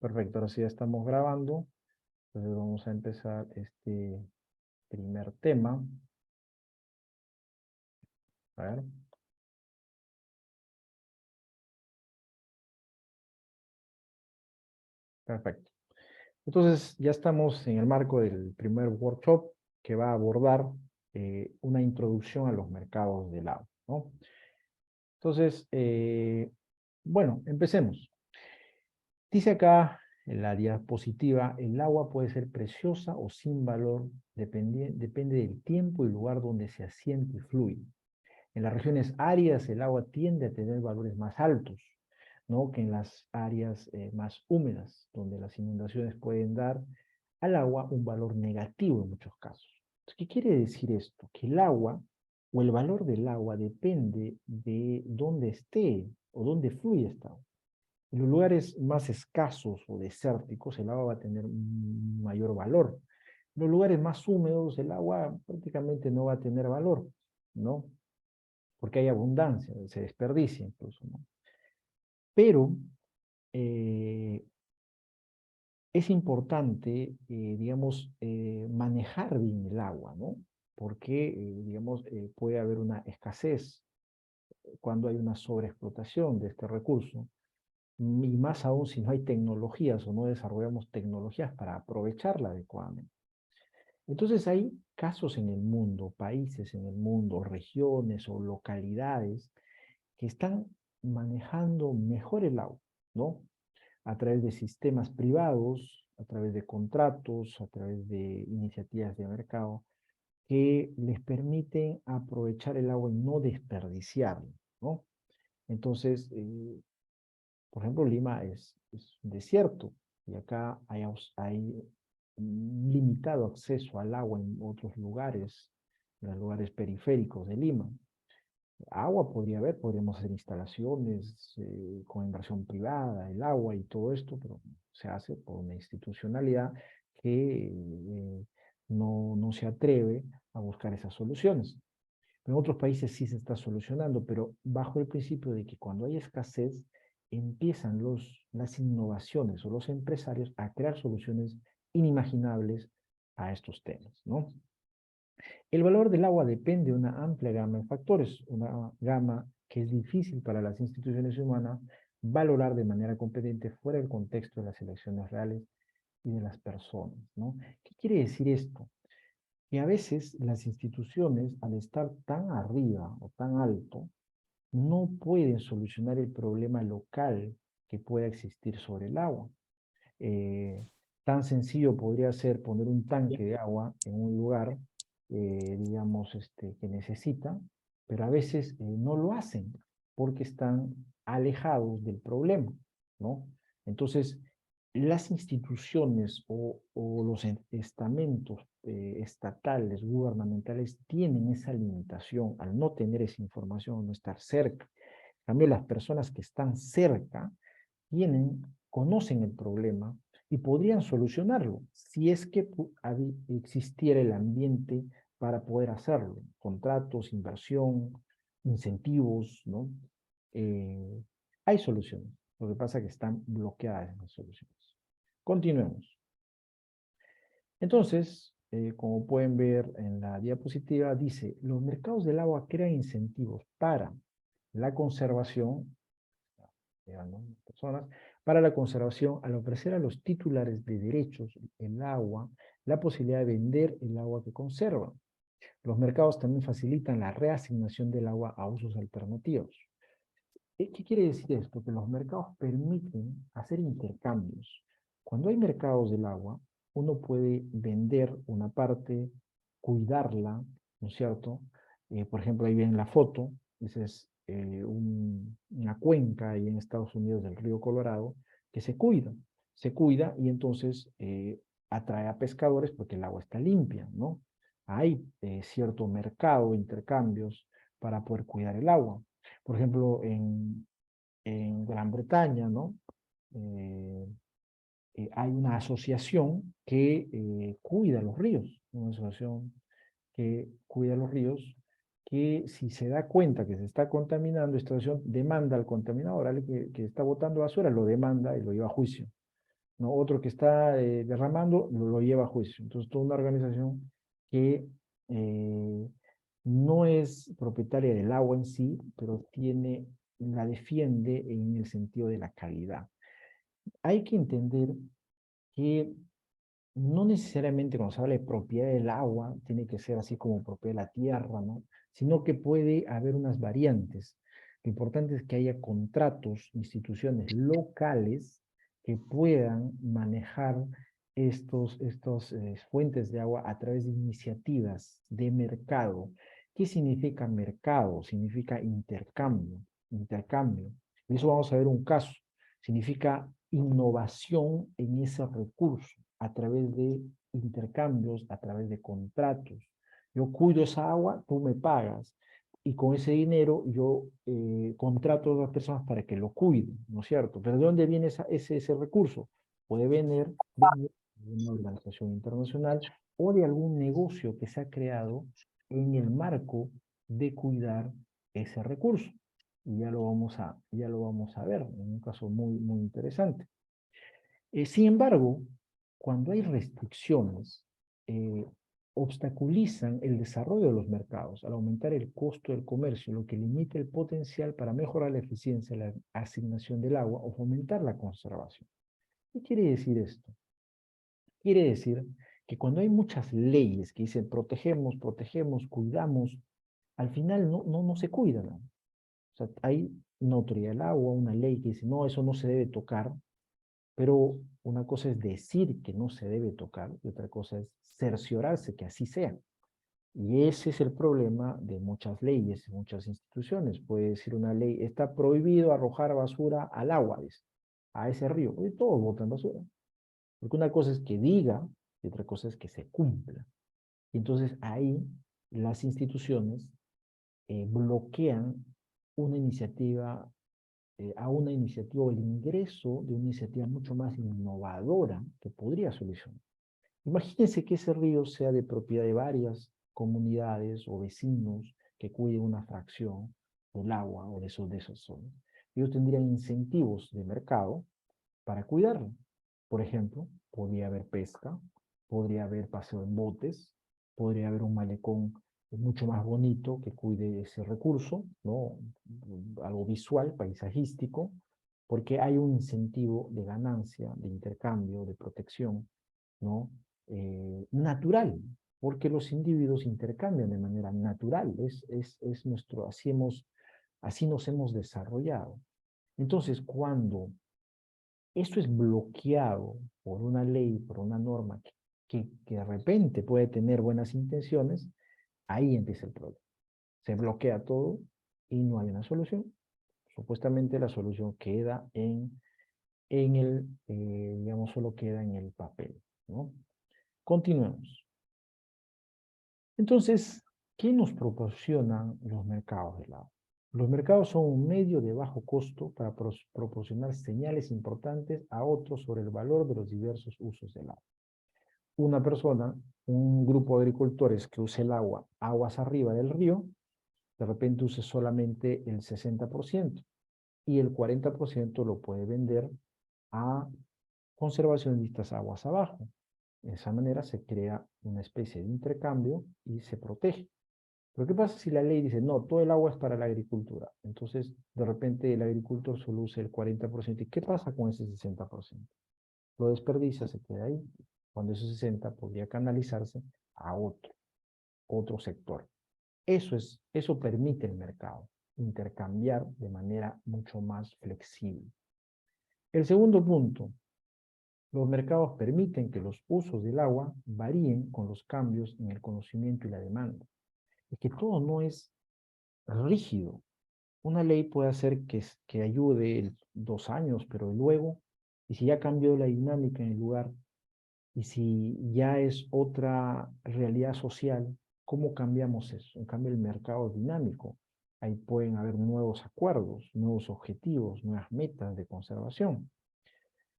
Perfecto, ahora sí ya estamos grabando. Entonces vamos a empezar este primer tema. A ver. Perfecto. Entonces ya estamos en el marco del primer workshop que va a abordar una introducción a los mercados del agua, ¿no? Entonces, bueno, empecemos. Dice acá en la diapositiva, el agua puede ser preciosa o sin valor, depende del tiempo y lugar donde se asiente y fluye. En las regiones áridas el agua tiende a tener valores más altos, ¿no? Que en las áreas más húmedas, donde las inundaciones pueden dar al agua un valor negativo en muchos casos. Entonces, ¿qué quiere decir esto? Que el agua o el valor del agua depende de dónde esté o dónde fluye esta agua. En los lugares más escasos o desérticos, el agua va a tener un mayor valor. En los lugares más húmedos, el agua prácticamente no va a tener valor, ¿no? Porque hay abundancia, se desperdicia incluso, ¿no? Pero eh, es importante, digamos, manejar bien el agua, ¿no? Porque, digamos, puede haber una escasez cuando hay una sobreexplotación de este recurso, y más aún si no hay tecnologías o no desarrollamos tecnologías para aprovecharla adecuadamente. Entonces hay casos en el mundo, países en el mundo, regiones o localidades que están manejando mejor el agua, ¿no? A través de sistemas privados, a través de contratos, a través de iniciativas de mercado, que les permiten aprovechar el agua y no desperdiciarlo, ¿no? Entonces, por ejemplo, Lima es un desierto y acá hay un limitado acceso al agua en otros lugares, en los lugares periféricos de Lima. Agua podría haber, podríamos hacer instalaciones con inversión privada, el agua y todo esto, pero se hace por una institucionalidad que no se atreve a buscar esas soluciones. En otros países sí se está solucionando, pero bajo el principio de que cuando hay escasez, empiezan las innovaciones o los empresarios a crear soluciones inimaginables a estos temas, ¿no? El valor del agua depende de una amplia gama de factores, una gama que es difícil para las instituciones humanas valorar de manera competente fuera del contexto de las elecciones reales y de las personas, ¿no? ¿Qué quiere decir esto? Que a veces las instituciones, al estar tan arriba o tan alto, no pueden solucionar el problema local que pueda existir sobre el agua. Eh, Tan sencillo podría ser poner un tanque de agua en un lugar, digamos, que necesita, pero a veces no lo hacen porque están alejados del problema, ¿no? Entonces, las instituciones o los estamentos estatales, gubernamentales, tienen esa limitación al no tener esa información, no estar cerca. En cambio, las personas que están cerca conocen el problema y podrían solucionarlo si es que existiera el ambiente para poder hacerlo. Contratos, inversión, incentivos, ¿no? Eh, Hay soluciones. Lo que pasa es que están bloqueadas las soluciones. Continuemos. Entonces, como pueden ver en la diapositiva, dice, los mercados del agua crean incentivos para la conservación, ¿no? Personas, para la conservación al ofrecer a los titulares de derechos el agua la posibilidad de vender el agua que conservan. Los mercados también facilitan la reasignación del agua a usos alternativos. ¿Qué quiere decir esto? Que los mercados permiten hacer intercambios. Cuando hay mercados del agua, uno puede vender una parte, cuidarla, ¿no es cierto? Por ejemplo, ahí ven la foto, esa es una cuenca ahí en Estados Unidos del río Colorado, que se cuida y entonces atrae a pescadores porque el agua está limpia, ¿no? Hay cierto mercado, intercambios para poder cuidar el agua. Por ejemplo, en Gran Bretaña, ¿no? Eh, Hay una asociación que cuida los ríos, una asociación que cuida los ríos, que si se da cuenta que se está contaminando, esta asociación demanda al contaminador, al que está botando basura, lo demanda y lo lleva a juicio, ¿no? Otro que está derramando lo lleva a juicio. Entonces, toda una organización que no es propietaria del agua en sí, pero la defiende en el sentido de la calidad. Hay que entender que no necesariamente cuando se habla de propiedad del agua, tiene que ser así como propiedad de la tierra, ¿no? Sino que puede haber unas variantes. Lo importante es que haya contratos, instituciones locales que puedan manejar estos fuentes de agua a través de iniciativas de mercado. ¿Qué significa mercado? Significa intercambio, intercambio. Y eso vamos a ver un caso. Significa innovación en ese recurso a través de intercambios, a través de contratos. Yo cuido esa agua, tú me pagas, y con ese dinero yo contrato a otras personas para que lo cuiden, ¿no es cierto? Pero ¿de dónde viene ese recurso? Puede venir de una organización internacional o de algún negocio que se ha creado en el marco de cuidar ese recurso. Y ya lo vamos a ver, en un caso muy, muy interesante. Sin embargo, cuando hay restricciones, eh, obstaculizan el desarrollo de los mercados al aumentar el costo del comercio, lo que limita el potencial para mejorar la eficiencia de la asignación del agua o fomentar la conservación. ¿Qué quiere decir esto? Quiere decir que cuando hay muchas leyes que dicen protegemos, protegemos, cuidamos, al final no se cuidan, ¿no? O sea, hay una autoridad del agua, una ley que dice, no, eso no se debe tocar, pero una cosa es decir que no se debe tocar y otra cosa es cerciorarse que así sea. Y ese es el problema de muchas leyes, muchas instituciones. Puede decir una ley, está prohibido arrojar basura al agua, dice, a ese río. Y todos botan basura. Porque una cosa es que diga y otra cosa es que se cumpla. Y entonces ahí las instituciones bloquean una iniciativa a una iniciativa o el ingreso de una iniciativa mucho más innovadora que podría solucionar. Imagínense que ese río sea de propiedad de varias comunidades o vecinos que cuiden una fracción del agua o de esas zonas. Ellos tendrían incentivos de mercado para cuidarlo. Por ejemplo, podría haber pesca, podría haber paseo en botes, podría haber un malecón mucho más bonito que cuide ese recurso, ¿no? Algo visual, paisajístico, porque hay un incentivo de ganancia, de intercambio, de protección, ¿no? Natural, porque los individuos intercambian de manera natural, es nuestro, así nos hemos desarrollado. Entonces, cuando esto es bloqueado por una ley, por una norma que de repente puede tener buenas intenciones, ahí empieza el problema. Se bloquea todo y no hay una solución. Supuestamente la solución queda digamos, solo queda en el papel, ¿no? Continuemos. Entonces, ¿qué nos proporcionan los mercados del agua? Los mercados son un medio de bajo costo para proporcionar señales importantes a otros sobre el valor de los diversos usos del agua. Una persona, un grupo de agricultores que use el agua aguas arriba del río, de repente use solamente el 60% y el 40% lo puede vender a conservacionistas aguas abajo. De esa manera se crea una especie de intercambio y se protege. Pero ¿qué pasa si la ley dice, no, todo el agua es para la agricultura? Entonces, de repente el agricultor solo usa el 40%. ¿Y qué pasa con ese 60%? Lo desperdicia, se queda ahí. Cuando ese 60 podría canalizarse a otro sector. Eso permite el mercado, intercambiar de manera mucho más flexible. El segundo punto, los mercados permiten que los usos del agua varíen con los cambios en el conocimiento y la demanda. Es que todo no es rígido. Una ley puede hacer que ayude 2 años, pero luego, y si ya cambió la dinámica en el lugar, y si ya es otra realidad social, ¿cómo cambiamos eso? En cambio, el mercado es dinámico. Ahí pueden haber nuevos acuerdos, nuevos objetivos, nuevas metas de conservación.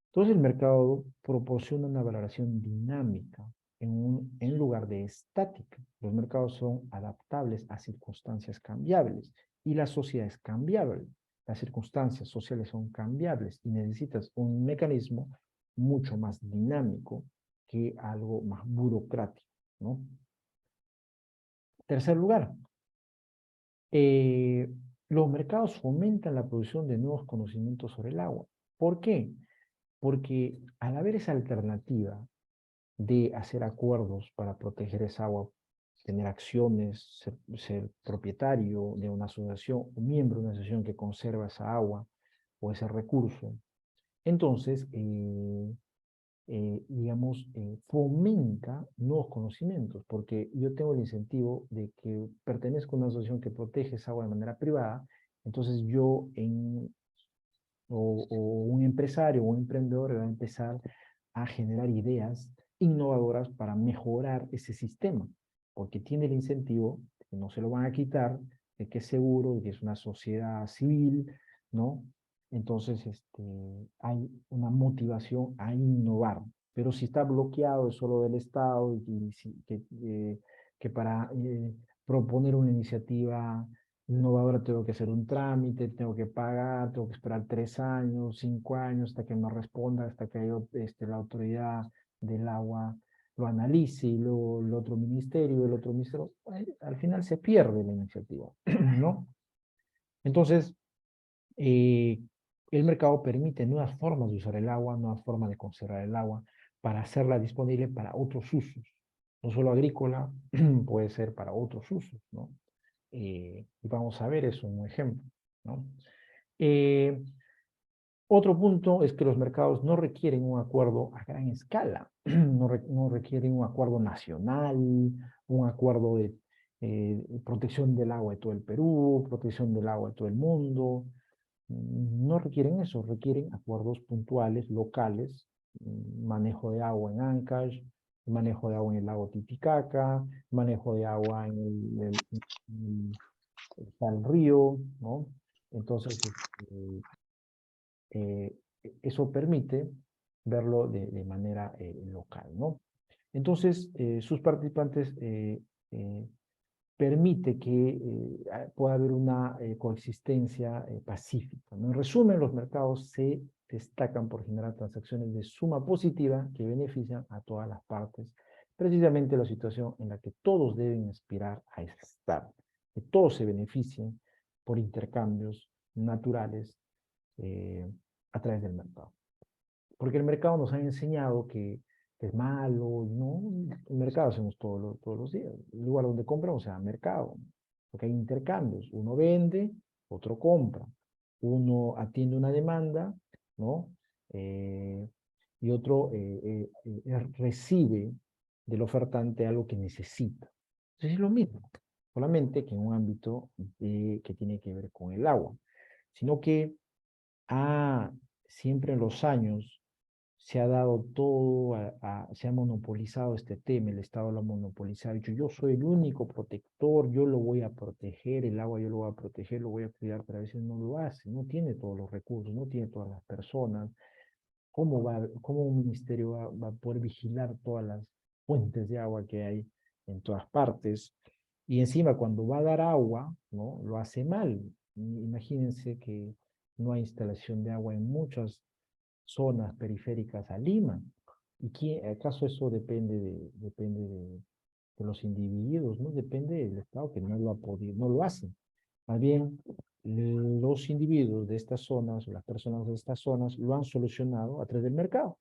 Entonces, el mercado proporciona una valoración dinámica en lugar de estática. Los mercados son adaptables a circunstancias cambiables y la sociedad es cambiable. Las circunstancias sociales son cambiables y necesitas un mecanismo mucho más dinámico que algo más burocrático, ¿no? Tercer lugar, eh, los mercados fomentan la producción de nuevos conocimientos sobre el agua. ¿Por qué? Porque al haber esa alternativa de hacer acuerdos para proteger esa agua, tener acciones, ser propietario de una asociación o miembro de una asociación que conserva esa agua o ese recurso, entonces, digamos, fomenta nuevos conocimientos, porque yo tengo el incentivo de que pertenezco a una asociación que protege esa agua de manera privada, entonces yo o un empresario o un emprendedor va a empezar a generar ideas innovadoras para mejorar ese sistema, porque tiene el incentivo, que no se lo van a quitar, de que es seguro, de que es una sociedad civil, ¿no? Entonces, hay una motivación a innovar. Pero si está bloqueado es solo del Estado que para proponer una iniciativa innovadora tengo que hacer un trámite, tengo que pagar, tengo que esperar 3 años, 5 años hasta que me responda, hasta que la autoridad del agua lo analice y luego el otro ministerio, al final se pierde la iniciativa, ¿no? Entonces, eh, el mercado permite nuevas formas de usar el agua, nuevas formas de conservar el agua para hacerla disponible para otros usos. No solo agrícola, puede ser para otros usos, ¿no? Y vamos a ver eso, un ejemplo, ¿no? Eh, Otro punto es que los mercados no requieren un acuerdo a gran escala, no requieren un acuerdo nacional, un acuerdo de protección del agua de todo el Perú, protección del agua de todo el mundo. No requieren eso, requieren acuerdos puntuales, locales, manejo de agua en Ancash, manejo de agua en el lago Titicaca, manejo de agua en está el río, ¿no? Entonces, eh, eso permite verlo de manera local, ¿no? Entonces, sus participantes permite que pueda haber una coexistencia pacífica, ¿no? En resumen, los mercados se destacan por generar transacciones de suma positiva que benefician a todas las partes, precisamente la situación en la que todos deben aspirar a estar, que todos se beneficien por intercambios naturales eh, a través del mercado. Porque el mercado nos ha enseñado que es malo, no, el mercado hacemos todos los días. El lugar donde compramos se llama mercado, porque hay intercambios. Uno vende, otro compra. Uno atiende una demanda, ¿no? Eh, y otro recibe del ofertante algo que necesita. Entonces es lo mismo, solamente que en un ámbito que tiene que ver con el agua, sino que siempre en los años se ha dado todo, se ha monopolizado este tema, el Estado lo ha monopolizado, ha dicho, yo soy el único protector, yo lo voy a proteger, el agua yo lo voy a proteger, lo voy a cuidar, pero a veces no lo hace, no tiene todos los recursos, no tiene todas las personas. ¿Cómo un ministerio va a poder vigilar todas las fuentes de agua que hay en todas partes? Y encima cuando va a dar agua, ¿no? Lo hace mal. Imagínense que no hay instalación de agua en muchas zonas periféricas a Lima. ¿Y acaso eso depende de los individuos? No depende del Estado que no lo ha podido, no lo hacen. Más bien, los individuos de estas zonas, o las personas de estas zonas, lo han solucionado a través del mercado.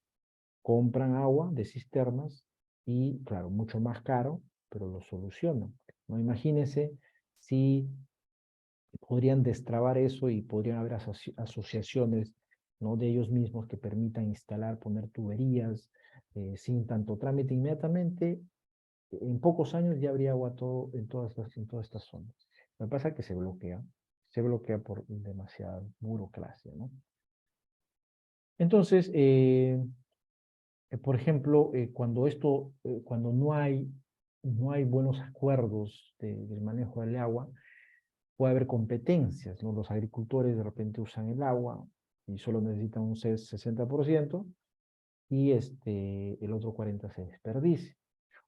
Compran agua de cisternas y, claro, mucho más caro, pero lo solucionan. ¿No? Imagínense si podrían destrabar eso y podrían haber asociaciones, ¿no? De ellos mismos que permitan instalar, poner tuberías sin tanto trámite inmediatamente. En pocos años ya habría agua en todas estas zonas. Lo que pasa es que se bloquea por demasiada burocracia, ¿no? Entonces, por ejemplo, cuando no hay buenos acuerdos del manejo del agua, puede haber competencias, ¿no? Los agricultores de repente usan el agua y solo necesitan un 60% y el otro 40% se desperdicia.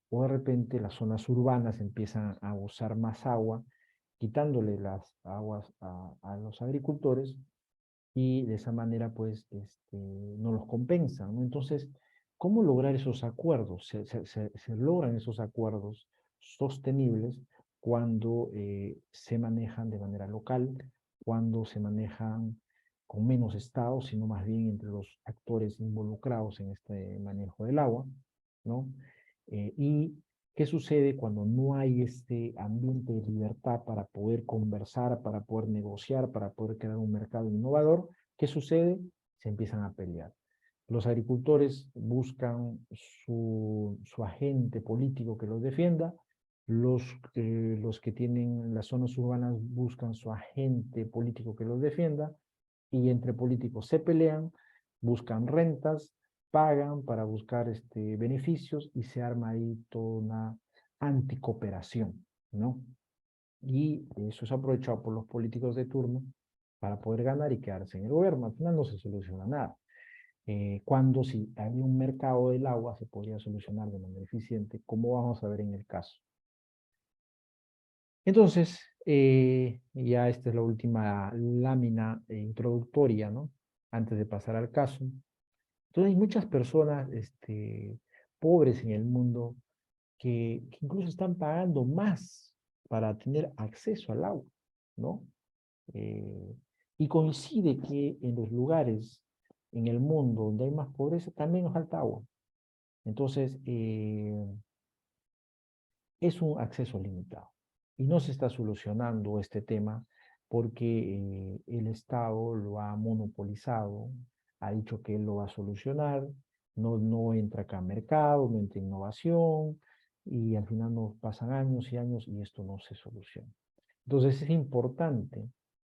O de repente las zonas urbanas empiezan a usar más agua, quitándole las aguas a los agricultores y de esa manera pues no los compensan, ¿no? Entonces, ¿cómo lograr esos acuerdos? Se logran esos acuerdos sostenibles cuando se manejan de manera local, cuando se manejan con menos estados, sino más bien entre los actores involucrados en este manejo del agua, ¿no? Y qué sucede cuando no hay este ambiente de libertad para poder conversar, para poder negociar, para poder crear un mercado innovador. ¿Qué sucede? Se empiezan a pelear. Los agricultores buscan su agente político que los defienda, los que tienen las zonas urbanas buscan su agente político que los defienda, y entre políticos se pelean, buscan rentas, pagan para buscar beneficios y se arma ahí toda una anticooperación, ¿no? Y eso es aprovechado por los políticos de turno para poder ganar y quedarse en el gobierno. Al final no se soluciona nada. Cuando si había un mercado del agua se podría solucionar de manera eficiente, como vamos a ver en el caso. Entonces, ya esta es la última lámina introductoria, ¿no? Antes de pasar al caso. Entonces hay muchas personas pobres en el mundo que incluso están pagando más para tener acceso al agua, ¿no? Eh, y coincide que en los lugares en el mundo donde hay más pobreza también nos falta agua. Entonces, es un acceso limitado. Y no se está solucionando este tema porque el Estado lo ha monopolizado, ha dicho que él lo va a solucionar, no entra acá a mercado, no entra innovación, y al final nos pasan años y años y esto no se soluciona. Entonces es importante,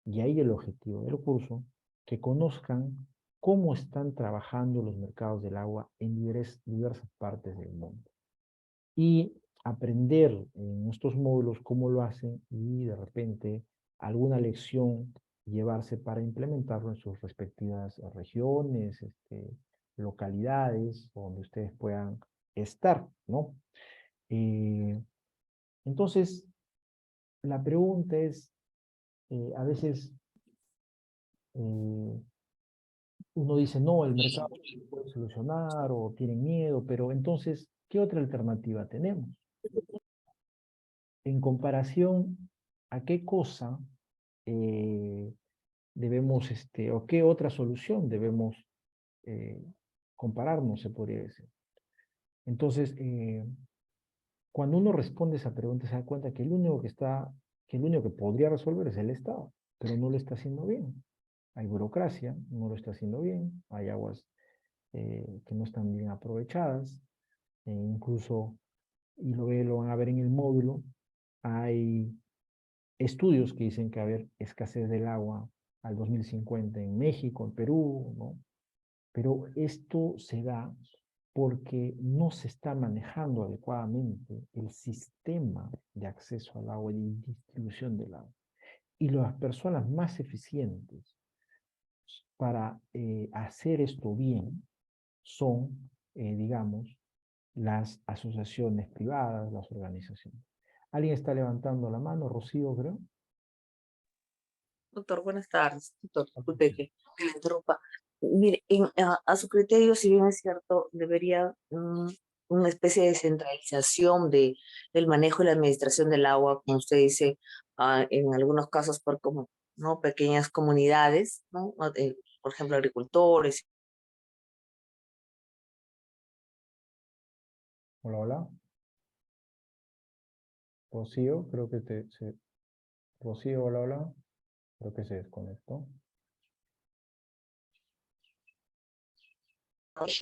y ahí el objetivo del curso, que conozcan cómo están trabajando los mercados del agua en diversas partes del mundo. Y aprender en estos módulos cómo lo hacen y de repente alguna lección llevarse para implementarlo en sus respectivas regiones, localidades donde ustedes puedan estar, ¿no? Eh, entonces, la pregunta es, a veces eh, uno dice, no, el mercado no puede solucionar o tienen miedo, pero entonces, ¿qué otra alternativa tenemos? En comparación a qué cosa eh, debemos, o qué otra solución debemos eh, compararnos, se podría decir. Entonces, cuando uno responde esa pregunta, se da cuenta que que el único que podría resolver es el Estado, pero no lo está haciendo bien. Hay burocracia, no lo está haciendo bien, hay aguas que no están bien aprovechadas, incluso, y lo van a ver en el módulo, hay estudios que dicen que va a haber escasez del agua al 2050 en México, en Perú, ¿no? Pero esto se da porque no se está manejando adecuadamente el sistema de acceso al agua y distribución del agua. Y las personas más eficientes para hacer esto bien son, digamos, las asociaciones privadas, las organizaciones. ¿Alguien está levantando la mano? Rocío, creo. Doctor, buenas tardes. Doctor, disculpe que le interrumpa. Mire, a su criterio, si bien es cierto, debería una especie de centralización del manejo y la administración del agua, como usted dice, en algunos casos por como, ¿no? Pequeñas comunidades, ¿no? Por ejemplo, agricultores. Hola, hola. Rocío, creo que Rocío, hola, hola. Creo que se desconectó.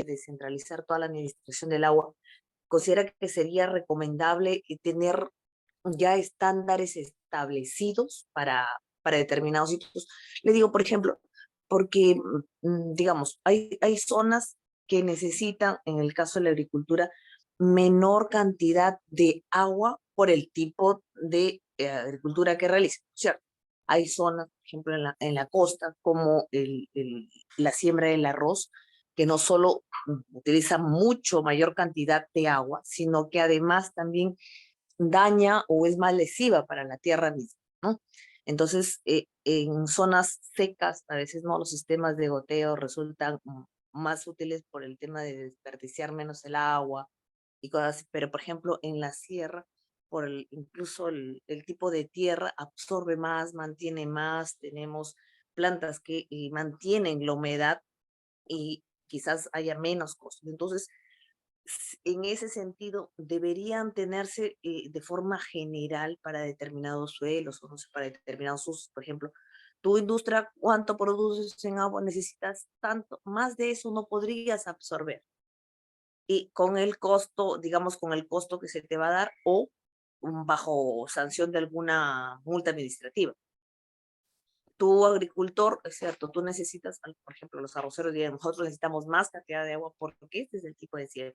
De centralizar toda la administración del agua, considera que sería recomendable tener ya estándares establecidos para determinados sitios. Le digo, por ejemplo, porque, digamos, hay zonas que necesitan, en el caso de la agricultura, menor cantidad de agua por el tipo de agricultura que realizan, ¿cierto? Hay zonas, por ejemplo, en la costa, como la siembra del arroz, que no solo utiliza mucho mayor cantidad de agua, sino que además también daña o es más lesiva para la tierra misma, ¿no? Entonces, en zonas secas, a veces no, los sistemas de goteo resultan más útiles por el tema de desperdiciar menos el agua y cosas así. Pero, por ejemplo, en la sierra, incluso el tipo de tierra absorbe más, mantiene más, tenemos plantas que mantienen la humedad y quizás haya menos costos. Entonces, en ese sentido, deberían tenerse de forma general para determinados suelos o no sé, para determinados usos. Por ejemplo, tu industria, ¿cuánto produces en agua? Necesitas tanto, más de eso no podrías absorber. Y con el costo, digamos, con el costo que se te va a dar o bajo sanción de alguna multa administrativa. Tu agricultor, es cierto, tú necesitas, por ejemplo, los arroceros, nosotros necesitamos más cantidad de agua porque este es el tipo de cielo.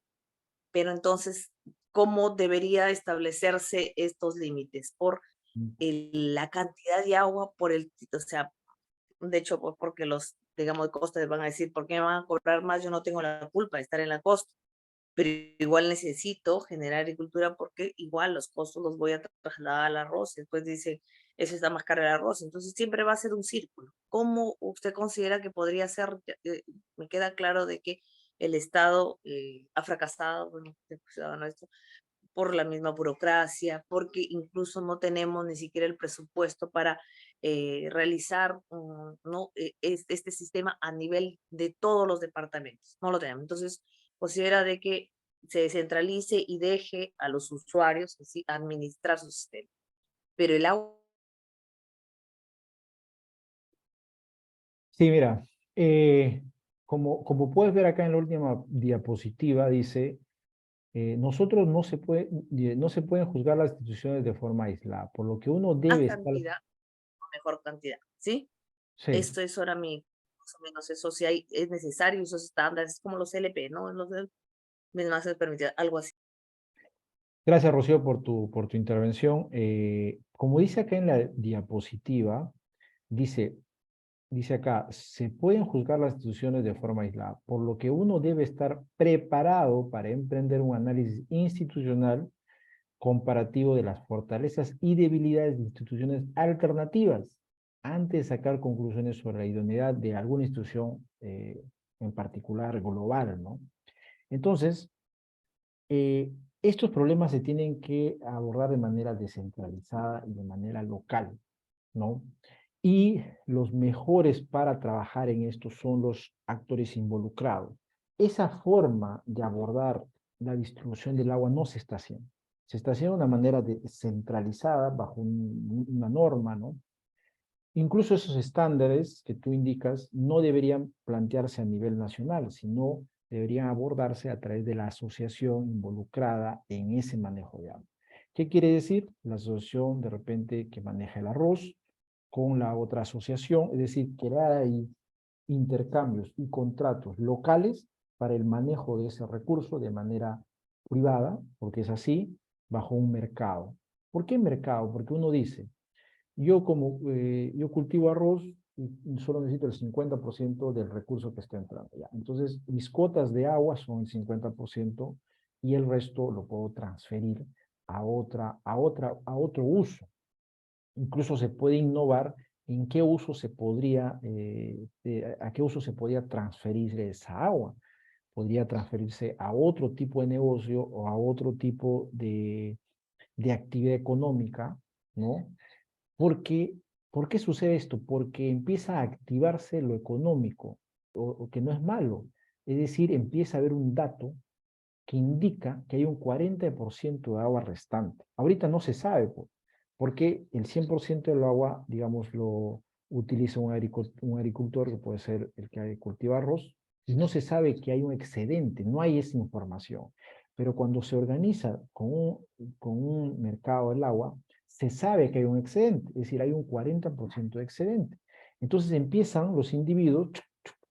Pero entonces, ¿cómo debería establecerse estos límites? Por la cantidad de agua, o sea, de hecho, porque los, digamos, de costa van a decir, ¿por qué me van a cobrar más? Yo no tengo la culpa de estar en la costa, pero igual necesito generar agricultura porque igual los costos los voy a trasladar al arroz. Después dice, eso está más caro el arroz. Entonces siempre va a ser un círculo. ¿Cómo usted considera que podría ser? Me queda claro de que el Estado ha fracasado, bueno, esto, por la misma burocracia, porque incluso no tenemos ni siquiera el presupuesto para realizar ¿no? Este sistema a nivel de todos los departamentos. No lo tenemos. Entonces, considera de que se descentralice y deje a los usuarios así, administrar su sistema. Pero el agua... Sí, mira, como puedes ver acá en la última diapositiva, dice, nosotros no se pueden juzgar las instituciones de forma aislada, por lo que uno Más debe estar, cantidad o mejor cantidad, ¿sí? sí, Esto es ahora más o menos eso, si hay, es necesario esos estándares, es como los LP, ¿no? Los mismas se permite algo así. gracias, Rocío, por tu intervención. Como dice acá en la diapositiva, dice, dice acá, se pueden juzgar las instituciones de forma aislada, por lo que uno debe estar preparado para emprender un análisis institucional comparativo de las fortalezas y debilidades de instituciones alternativas antes de sacar conclusiones sobre la idoneidad de alguna institución en particular global, ¿no? Entonces, estos problemas se tienen que abordar de manera descentralizada y de manera local, ¿no? Y los mejores para trabajar en esto son los actores involucrados. Esa forma de abordar la distribución del agua no se está haciendo. Se está haciendo de una manera descentralizada bajo una norma, ¿no? Incluso esos estándares que tú indicas no deberían plantearse a nivel nacional, sino deberían abordarse a través de la asociación involucrada en ese manejo de agua. ¿Qué quiere decir? La asociación de repente que maneja el arroz con la otra asociación, es decir, crear ahí intercambios y contratos locales para el manejo de ese recurso de manera privada, porque es así, bajo un mercado. ¿Por qué mercado? Porque uno dice, yo cultivo arroz y solo necesito el 50% del recurso que está entrando. ¿Ya? Entonces, mis cuotas de agua son el 50% y el resto lo puedo transferir a otro uso. Incluso se puede innovar en qué uso se podría, a qué uso se podría transferir esa agua. Podría transferirse a otro tipo de negocio o a otro tipo de actividad económica, ¿no? Porque, ¿por qué sucede esto? Porque empieza a activarse lo económico, o que no es malo. Es decir, empieza a haber un dato que indica que hay un 40% de agua restante. Ahorita no se sabe porque el 100% del agua, digamos, lo utiliza un agricultor, que puede ser el que cultiva arroz, y no se sabe que hay un excedente, no hay esa información. Pero cuando se organiza con un mercado del agua, se sabe que hay un excedente, es decir, hay un 40% de excedente. Entonces empiezan los individuos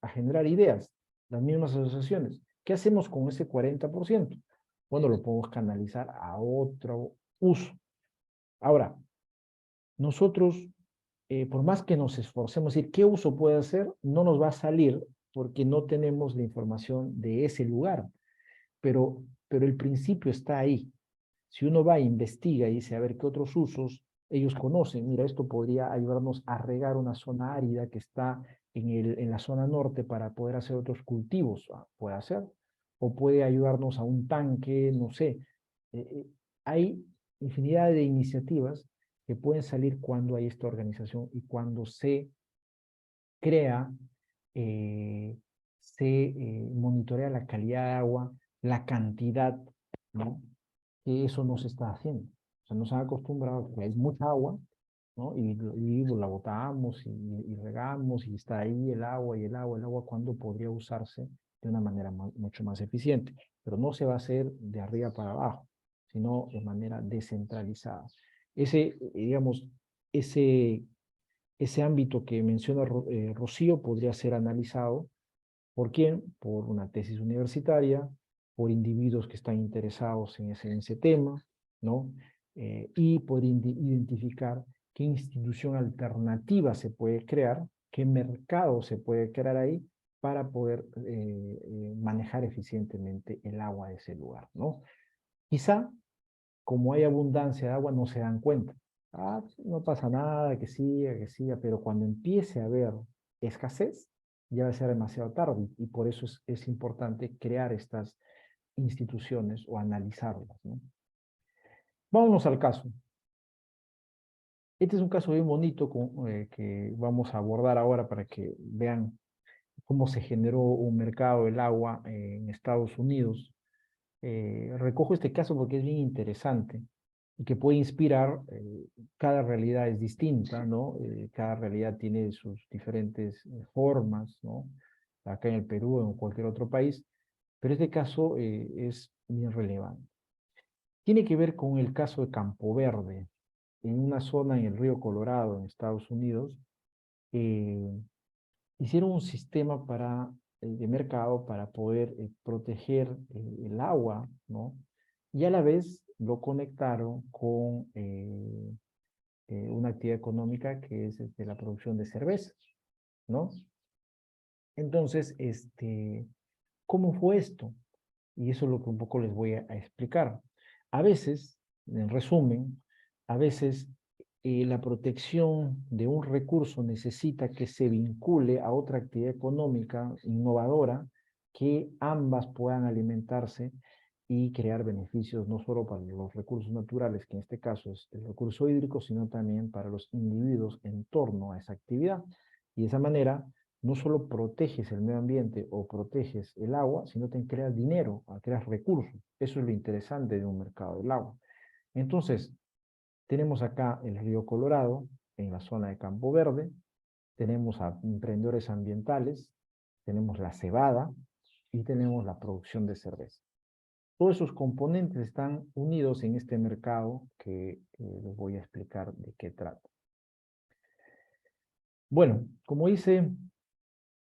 a generar ideas, las mismas asociaciones. ¿Qué hacemos con ese 40%? Bueno, lo podemos canalizar a otro uso. Ahora, nosotros, por más que nos esforcemos, decir qué uso puede hacer, no nos va a salir porque no tenemos la información de ese lugar. Pero el principio está ahí. Si uno va, investiga y dice, a ver, ¿qué otros usos ellos conocen, mira, esto podría ayudarnos a regar una zona árida que está en la zona norte para poder hacer otros cultivos, puede hacer, o puede ayudarnos a un tanque, no sé. Hay infinidad de iniciativas que pueden salir cuando hay esta organización y cuando se crea, eh, se monitorea la calidad de agua, la cantidad, ¿no? Que eso no se está haciendo. O sea, nos han acostumbrado a que hay mucha agua, ¿no? Y la botamos y regamos y está ahí el agua, cuando podría usarse de una manera mucho más eficiente. Pero no se va a hacer de arriba para abajo, sino de manera descentralizada. Digamos, ese, ese ámbito que menciona Rocío podría ser analizado. ¿Por quién? Por una tesis universitaria, por individuos que están interesados en ese tema, ¿no? Y poder identificar qué institución alternativa se puede crear, qué mercado se puede crear ahí para poder manejar eficientemente el agua de ese lugar, ¿no? Quizá, como hay abundancia de agua, no se dan cuenta. Ah, no pasa nada, que siga, pero cuando empiece a haber escasez, ya va a ser demasiado tarde y por eso es importante crear estas instituciones o analizarlas, ¿no? Vámonos al caso. Este es un caso bien bonito que vamos a abordar ahora para que vean cómo se generó un mercado del agua en Estados Unidos. Recojo este caso porque es bien interesante y que puede inspirar. Cada realidad es distinta, ¿no? Cada realidad tiene sus diferentes formas, ¿no? Acá en el Perú o en cualquier otro país, pero este caso es bien relevante. Tiene que ver con el caso de Campo Verde, en una zona en el río Colorado, en Estados Unidos. eh, Hicieron un sistema de mercado para poder proteger el agua, ¿no? Y a la vez lo conectaron con una actividad económica que es la producción de cerveza, ¿no? Entonces, ¿cómo fue esto? Y eso es lo que un poco les voy a explicar. A veces, en resumen, a veces la protección de un recurso necesita que se vincule a otra actividad económica innovadora, que ambas puedan alimentarse y crear beneficios no solo para los recursos naturales, que en este caso es el recurso hídrico, sino también para los individuos en torno a esa actividad. Y de esa manera no solo proteges el medio ambiente o proteges el agua, sino te creas dinero, creas recursos. Eso es lo interesante de un mercado del agua. Entonces, tenemos acá el río Colorado, en la zona de Campo Verde, tenemos a emprendedores ambientales, tenemos la cebada y tenemos la producción de cerveza. Todos esos componentes están unidos en este mercado que les voy a explicar de qué trata. Bueno, como dice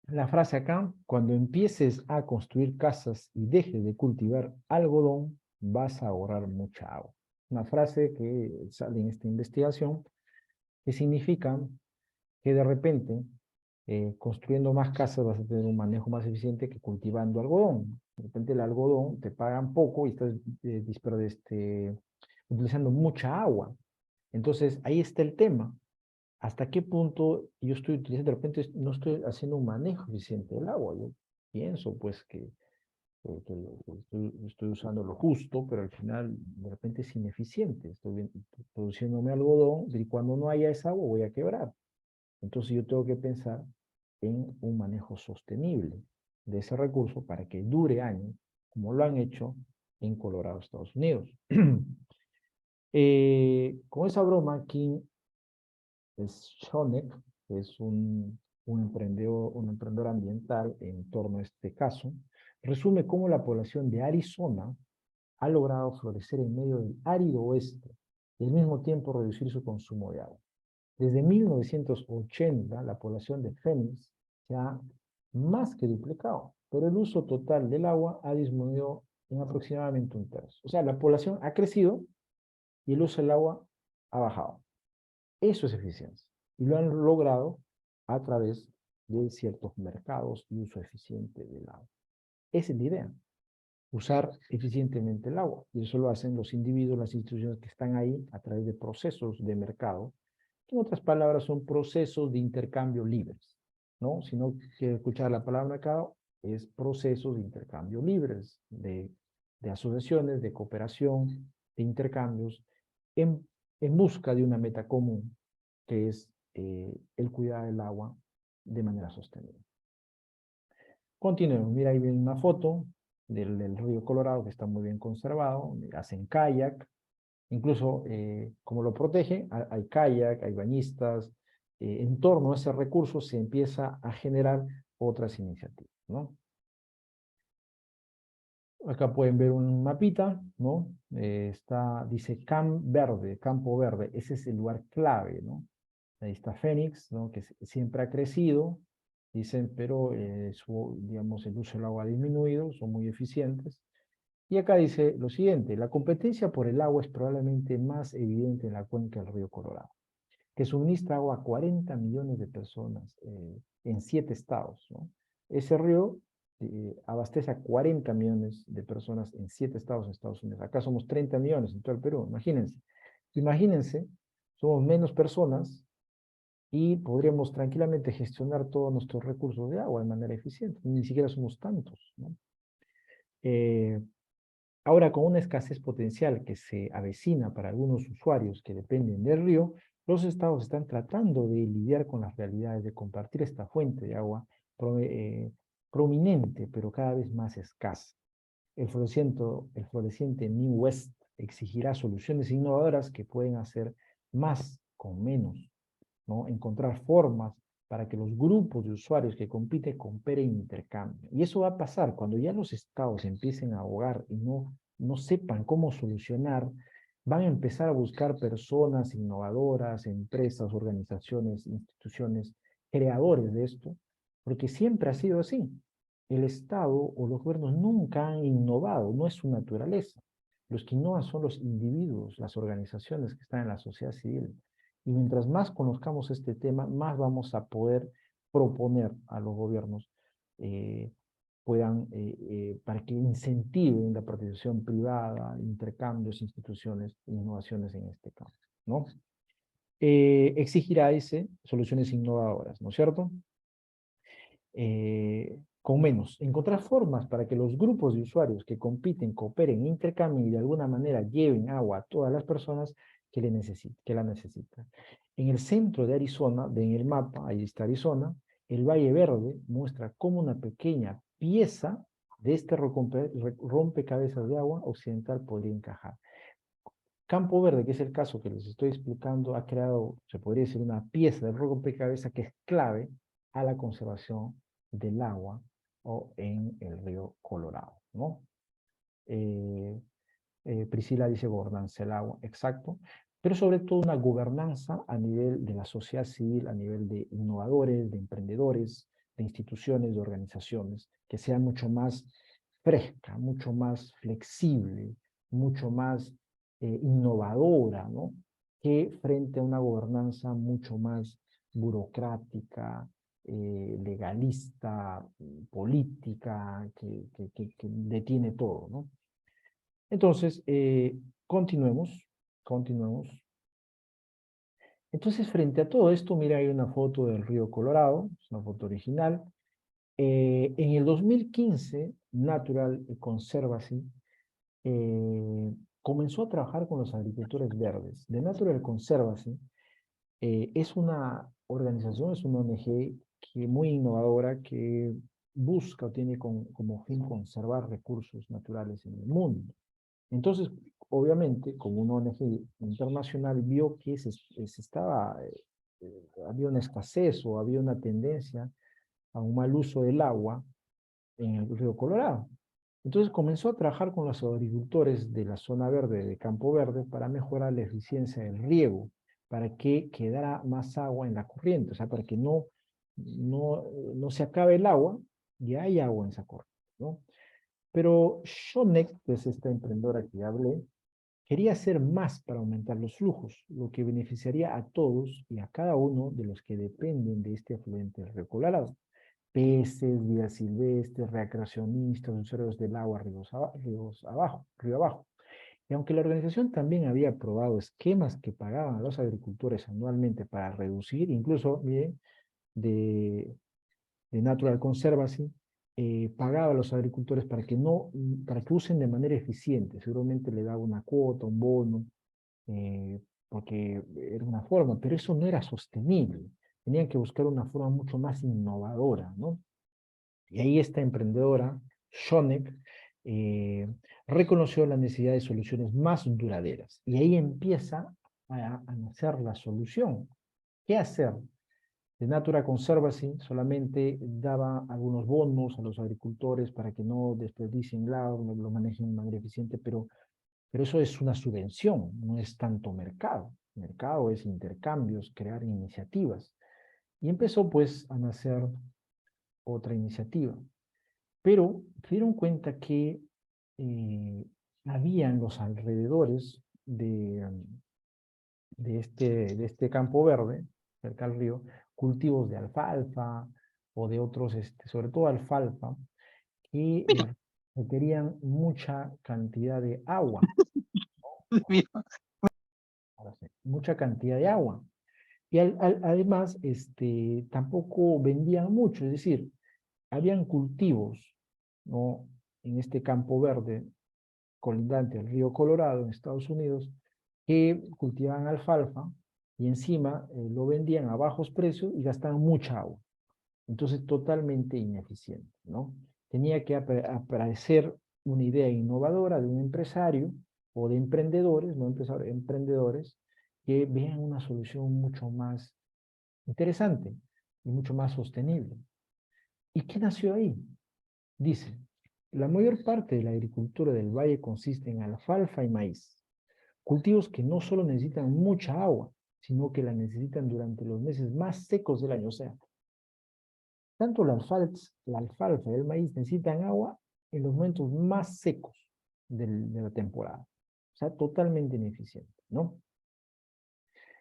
la frase acá: cuando empieces a construir casas y dejes de cultivar algodón, vas a ahorrar mucha agua. Una frase que sale en esta investigación, que significa que de repente, construyendo más casas vas a tener un manejo más eficiente que cultivando algodón. De repente el algodón te pagan poco y estás utilizando mucha agua. Entonces ahí está el tema. ¿Hasta qué punto yo estoy utilizando? De repente no estoy haciendo un manejo eficiente del agua. Yo pienso pues que estoy usando lo justo, pero al final de repente es ineficiente. Estoy produciéndome algodón y cuando no haya esa agua voy a quebrar. Entonces yo tengo que pensar en un manejo sostenible de ese recurso para que dure años, como lo han hecho en Colorado, Estados Unidos. Con esa broma, King Schoeneck, que es un emprendedor ambiental en torno a este caso, resume cómo la población de Arizona ha logrado florecer en medio del árido oeste y al mismo tiempo reducir su consumo de agua. Desde 1980, la población de Phoenix se ha más que duplicado, pero el uso total del agua ha disminuido en aproximadamente un tercio. O sea, la población ha crecido y el uso del agua ha bajado. Eso es eficiencia. Y lo han logrado a través de ciertos mercados y uso eficiente del agua. Esa es la idea. usar eficientemente el agua. Y eso lo hacen los individuos, las instituciones que están ahí a través de procesos de mercado, que en otras palabras son procesos de intercambio libres, ¿no? Si no quiere escuchar la palabra mercado, es procesos de intercambio libres, de asociaciones, de cooperación, de intercambios, en busca de una meta común, que es el cuidar del agua de manera sostenible. Continuemos, mira ahí viene una foto del río Colorado que está muy bien conservado, hacen kayak, incluso como lo protege, hay kayak, hay bañistas, en torno a ese recurso se empieza a generar otras iniciativas, ¿no? Acá pueden ver un mapita, ¿no? Dice Campo Verde, ese es el lugar clave, ¿no? Ahí está Fénix, ¿no? Que siempre ha crecido, dicen, pero digamos, el uso del agua ha disminuido, son muy eficientes. Y acá dice lo siguiente, la competencia por el agua es probablemente más evidente en la cuenca del río Colorado, que suministra agua a 40 millones de personas en 7 estados, ¿no? Ese río abastece a 40 millones de personas en 7 estados en Estados Unidos. Acá somos 30 millones en todo el Perú, imagínense. Imagínense, somos menos personas y podríamos tranquilamente gestionar todos nuestros recursos de agua de manera eficiente. Ni siquiera somos tantos, ¿no? Ahora, con una escasez potencial que se avecina para algunos usuarios que dependen del río, los estados están tratando de lidiar con las realidades de compartir esta fuente de agua prominente, pero cada vez más escasa. El floreciente New West exigirá soluciones innovadoras que pueden hacer más con menos, ¿no? Encontrar formas para que los grupos de usuarios que compiten cooperen en intercambio. Y eso va a pasar cuando ya los estados empiecen a ahogar y no sepan cómo solucionar, van a empezar a buscar personas innovadoras, empresas, organizaciones, instituciones, creadores de esto, porque siempre ha sido así. El Estado o los gobiernos nunca han innovado, no es su naturaleza. Los que innovan son los individuos, las organizaciones que están en la sociedad civil. Y mientras más conozcamos este tema, más vamos a poder proponer a los gobiernos para que incentiven la participación privada, intercambios, instituciones, innovaciones en este campo, ¿no? Exigirá, dice, soluciones innovadoras, ¿no es cierto? Con menos. Encontrar formas para que los grupos de usuarios que compiten, cooperen, intercambien y de alguna manera lleven agua a todas las personas que la necesitan. En el centro de Arizona, en el mapa, ahí está Arizona, el Valle Verde muestra cómo una pequeña pieza de este rompecabezas de agua occidental podría encajar. Campo Verde, que es el caso que les estoy explicando, ha creado, se podría decir, una pieza del rompecabezas que es clave a la conservación del agua o en el río Colorado, ¿no? Priscila dice gobernanza del agua, exacto, pero sobre todo una gobernanza a nivel de la sociedad civil, a nivel de innovadores, de emprendedores, de instituciones, de organizaciones, que sea mucho más fresca, mucho más flexible, mucho más innovadora, ¿no? Que frente a una gobernanza mucho más burocrática, legalista, política, que detiene todo, ¿no? Entonces, continuemos. Entonces, frente a todo esto, mira, hay una foto del río Colorado, es una foto original. En el 2015, Natural Conservancy comenzó a trabajar con los agricultores verdes. The Natural Conservancy es una organización, es una ONG muy innovadora que busca o tiene como fin conservar recursos naturales en el mundo. Entonces, obviamente, como una ONG internacional vio que había una escasez o había una tendencia a un mal uso del agua en el río Colorado. Entonces comenzó a trabajar con los agricultores de la zona verde, de Campo Verde, para mejorar la eficiencia del riego, para que quedara más agua en la corriente, o sea, para que no se acabe el agua y hay agua en esa corriente, ¿no? Pero Shonex, que es esta emprendedora que ya hablé, quería hacer más para aumentar los flujos, lo que beneficiaría a todos y a cada uno de los que dependen de este afluente del río Colorado. peces, vida silvestre, recreacionistas, usuarios del agua, río abajo. Y aunque la organización también había aprobado esquemas que pagaban a los agricultores anualmente para reducir, incluso, miren, de, de Natural Conservancy, pagaba a los agricultores para que usen de manera eficiente. Seguramente le daba una cuota, un bono, porque era una forma, pero eso no era sostenible. Tenían que buscar una forma mucho más innovadora, ¿no? Y ahí esta emprendedora, Shonek, eh, reconoció la necesidad de soluciones más duraderas. Y ahí empieza a nacer la solución. ¿Qué hacer? De Natura Conservancy solamente daba algunos bonos a los agricultores para que no desperdicien el agua, lo manejen de manera eficiente, pero eso es una subvención, no es tanto mercado. Mercado es intercambios, crear iniciativas. Y empezó pues a nacer otra iniciativa. Pero se dieron cuenta que había en los alrededores de este campo verde, cerca al río, cultivos de alfalfa o de otros, sobre todo alfalfa, que requerían mucha cantidad de agua. Ahora sí, mucha cantidad de agua. Y además, tampoco vendían mucho, es decir, habían cultivos, ¿no? En este campo verde colindante al río Colorado en Estados Unidos, que cultivaban alfalfa y encima lo vendían a bajos precios y gastaban mucha agua. Entonces, totalmente ineficiente, ¿no? Tenía que aparecer una idea innovadora de un empresario o de emprendedores, no empresarios, emprendedores, que vean una solución mucho más interesante y mucho más sostenible. ¿Y qué nació ahí? Dice, la mayor parte de la agricultura del valle consiste en alfalfa y maíz, cultivos que no solo necesitan mucha agua, sino que la necesitan durante los meses más secos del año. O sea, tanto la alfalfa y el maíz necesitan agua en los momentos más secos de la temporada. O sea, totalmente ineficiente, ¿no?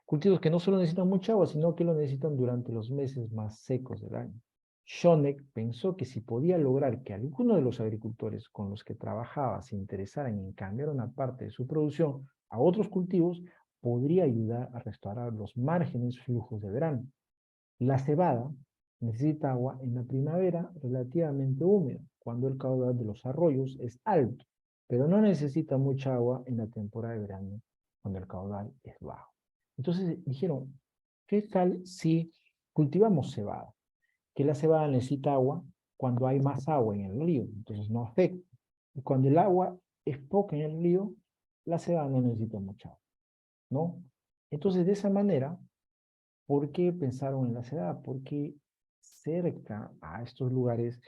Cultivos que no solo necesitan mucha agua, sino que lo necesitan durante los meses más secos del año. Schoeneck pensó que si podía lograr que alguno de los agricultores con los que trabajaba se interesaran en cambiar una parte de su producción a otros cultivos, podría ayudar a restaurar los márgenes flujos de verano. La cebada necesita agua en la primavera relativamente húmeda, cuando el caudal de los arroyos es alto, pero no necesita mucha agua en la temporada de verano, cuando el caudal es bajo. Entonces dijeron, ¿qué tal si cultivamos cebada? Que la cebada necesita agua cuando hay más agua en el río, entonces no afecta. Y cuando el agua es poca en el río, la cebada no necesita mucha agua, ¿no? Entonces, de esa manera, ¿por qué pensaron en la cebada? Porque cerca a estos lugares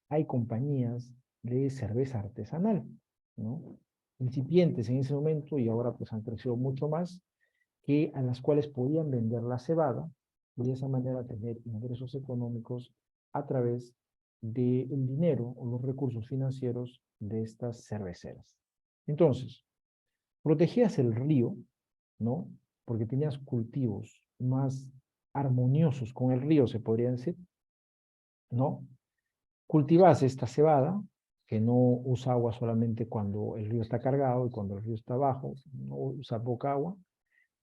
hay compañías de cerveza artesanal, ¿no? Incipientes en ese momento y ahora pues han crecido mucho más, que a las cuales podían vender la cebada y de esa manera tener ingresos económicos a través del dinero o los recursos financieros de estas cerveceras. Entonces, protegías el río, ¿no? Porque tenías cultivos más armoniosos con el río, se podría decir, ¿no? Cultivas esta cebada, que no usa agua solamente cuando el río está cargado y cuando el río está bajo, no usa poca agua,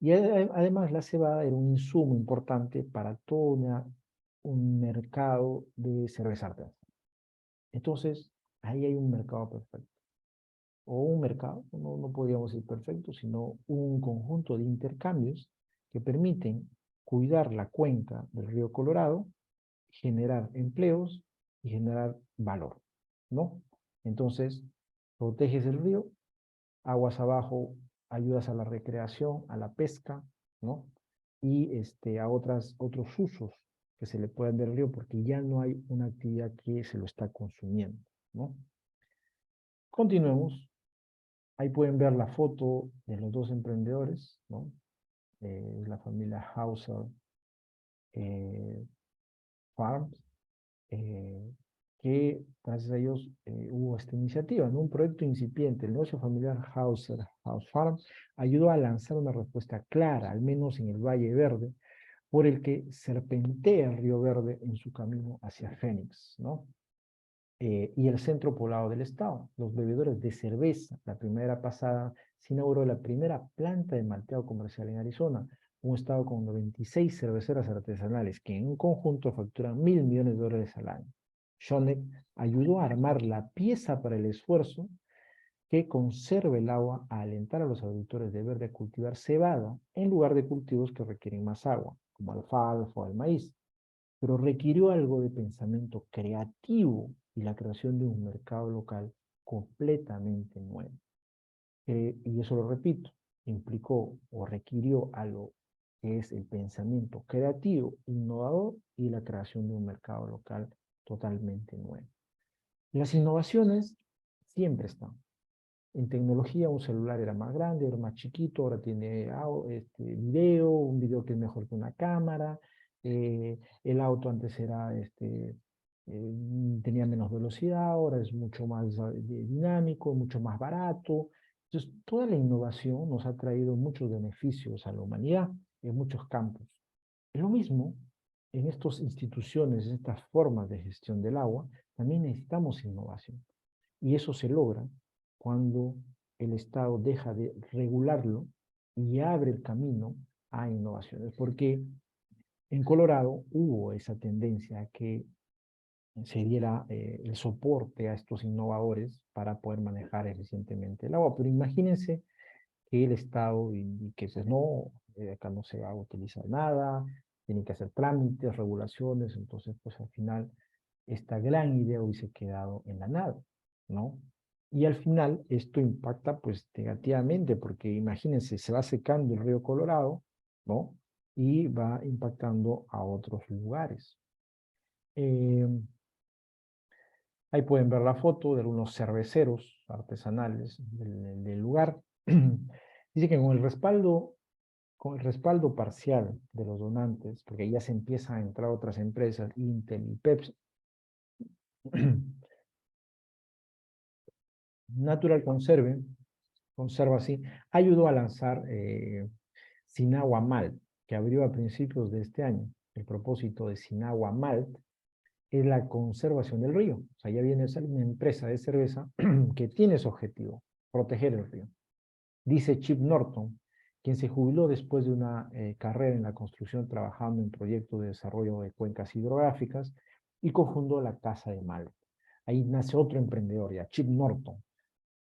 y además la cebada era un insumo importante para todo un mercado de cerveza artesanal. Entonces, ahí hay un mercado perfecto. O un mercado, no podríamos decir perfecto, sino un conjunto de intercambios que permiten cuidar la cuenca del río Colorado, generar empleos y generar valor, ¿no? Entonces, proteges el río, aguas abajo, ayudas a la recreación, a la pesca, ¿no? Y a otros usos que se le puedan dar al río porque ya no hay una actividad que se lo está consumiendo, ¿no? Continuemos. Ahí pueden ver la foto de los dos emprendedores, ¿no? La familia Hauser Farms, eh, que gracias a ellos hubo esta iniciativa, ¿no? Un proyecto incipiente. El negocio familiar House Farm ayudó a lanzar una respuesta clara, al menos en el Valle Verde, por el que serpentea el río Verde en su camino hacia Fénix, ¿no? Y el centro poblado del estado. Los bebedores de cerveza, la primera pasada, se inauguró la primera planta de malteado comercial en Arizona, un estado con 96 cerveceras artesanales que en un conjunto facturan $1.000 millones al año. Schoeneck ayudó a armar la pieza para el esfuerzo que conserve el agua a alentar a los agricultores de verde a cultivar cebada en lugar de cultivos que requieren más agua, como alfalfa o el maíz, pero requirió algo de pensamiento creativo y la creación de un mercado local completamente nuevo. Y eso lo repito, implicó o requirió algo que es el pensamiento creativo, innovador y la creación de un mercado local totalmente nuevo. Las innovaciones siempre están. En tecnología un celular era más grande, era más chiquito, ahora tiene video, un video que es mejor que una cámara, el auto antes era, tenía menos velocidad, ahora es mucho más dinámico, mucho más barato. Entonces, toda la innovación nos ha traído muchos beneficios a la humanidad en muchos campos. Es lo mismo en estas instituciones, en estas formas de gestión del agua, también necesitamos innovación. Y eso se logra cuando el Estado deja de regularlo y abre el camino a innovaciones. Porque en Colorado hubo esa tendencia a que se diera el soporte a estos innovadores para poder manejar eficientemente el agua. Pero imagínense que el Estado y que pues no, acá no se va a utilizar nada, tienen que hacer trámites, regulaciones, entonces pues al final esta gran idea hubiese quedado en la nada, ¿no? Y al final esto impacta pues negativamente, porque imagínense, se va secando el río Colorado, ¿no? Y va impactando a otros lugares. Ahí pueden ver la foto de algunos cerveceros artesanales del lugar. Dice que con el respaldo parcial de los donantes, porque ya se empiezan a entrar otras empresas, Intel y Pepsi, Natural Conserva así, ayudó a lanzar Sinagua Malt, que abrió a principios de este año. El propósito de Sinagua Malt es la conservación del río. O sea, ya viene una empresa de cerveza que tiene ese objetivo, proteger el río. Dice Chip Norton, quien se jubiló después de una carrera en la construcción trabajando en proyectos de desarrollo de cuencas hidrográficas y cofundó la Casa de Malt. Ahí nace otro emprendedor ya, Chip Norton.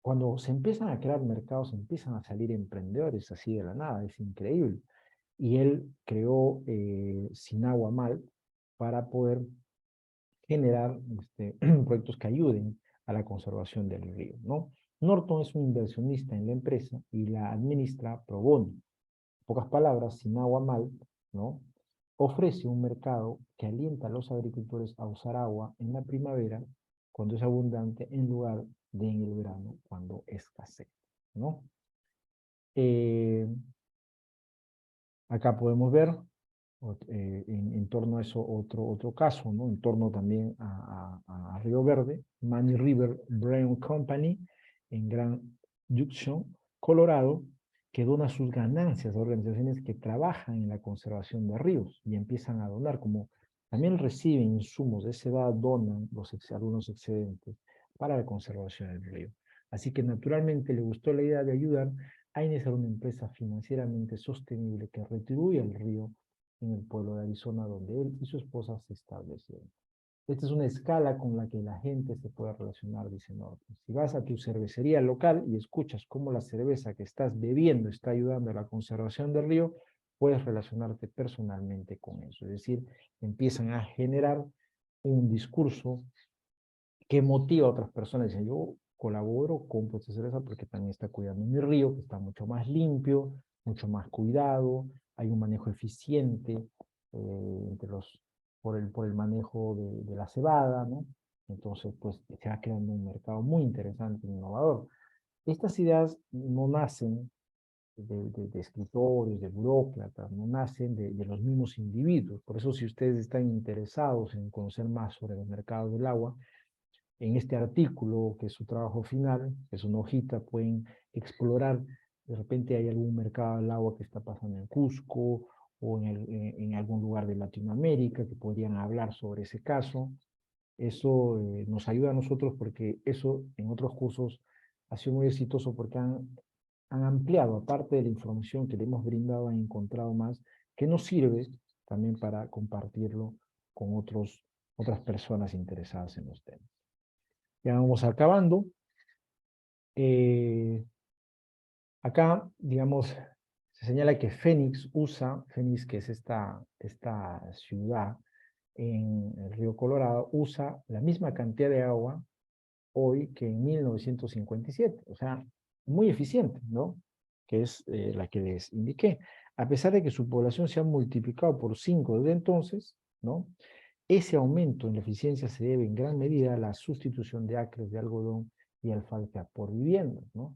Cuando se empiezan a crear mercados, empiezan a salir emprendedores así de la nada, es increíble. Y él creó Sinagua Malt para poder generar proyectos que ayuden a la conservación del río, ¿no? Norton es un inversionista en la empresa y la administra pro bono. En pocas palabras, Sinagua Malt, ¿no? Ofrece un mercado que alienta a los agricultores a usar agua en la primavera cuando es abundante en lugar de en el verano cuando escasea, ¿no? Eh, Acá podemos ver en torno a eso otro caso, ¿no? En torno también a Río Verde, Money River Brewing Company en Grand Junction, Colorado, que dona sus ganancias a organizaciones que trabajan en la conservación de ríos y empiezan a donar, como también reciben insumos de esa edad, donan algunos excedentes para la conservación del río. Así que naturalmente le gustó la idea de ayudar a iniciar una empresa financieramente sostenible que retribuya el río en el pueblo de Arizona, donde él y su esposa se establecieron. Esta es una escala con la que la gente se puede relacionar, dice Norton. Si vas a tu cervecería local y escuchas cómo la cerveza que estás bebiendo está ayudando a la conservación del río, puedes relacionarte personalmente con eso. Es decir, empiezan a generar un discurso que motiva a otras personas. Dicen, yo colaboro, compro esta cerveza porque también está cuidando mi río, que está mucho más limpio, mucho más cuidado, hay un manejo eficiente entre por el manejo de la cebada, ¿no? Entonces, pues se va creando un mercado muy interesante, innovador. Estas ideas no nacen de escritores, de burócratas, no nacen de los mismos individuos. Por eso, si ustedes están interesados en conocer más sobre los mercados del agua, en este artículo, que es su trabajo final, que es una hojita, pueden explorar, de repente hay algún mercado del agua que está pasando en Cusco, o en algún lugar de Latinoamérica que podrían hablar sobre ese caso. Eso nos ayuda a nosotros porque eso en otros cursos ha sido muy exitoso porque han ampliado, aparte de la información que le hemos brindado, han encontrado más que nos sirve también para compartirlo con otras personas interesadas en los temas. Ya vamos acabando. Acá, digamos, se señala que Fénix, que es esta ciudad en el río Colorado, usa la misma cantidad de agua hoy que en 1957. O sea, muy eficiente, ¿no? Que es la que les indiqué. A pesar de que su población se ha multiplicado por 5 desde entonces, ¿no? Ese aumento en la eficiencia se debe en gran medida a la sustitución de acres de algodón y alfalfa por viviendas, ¿no?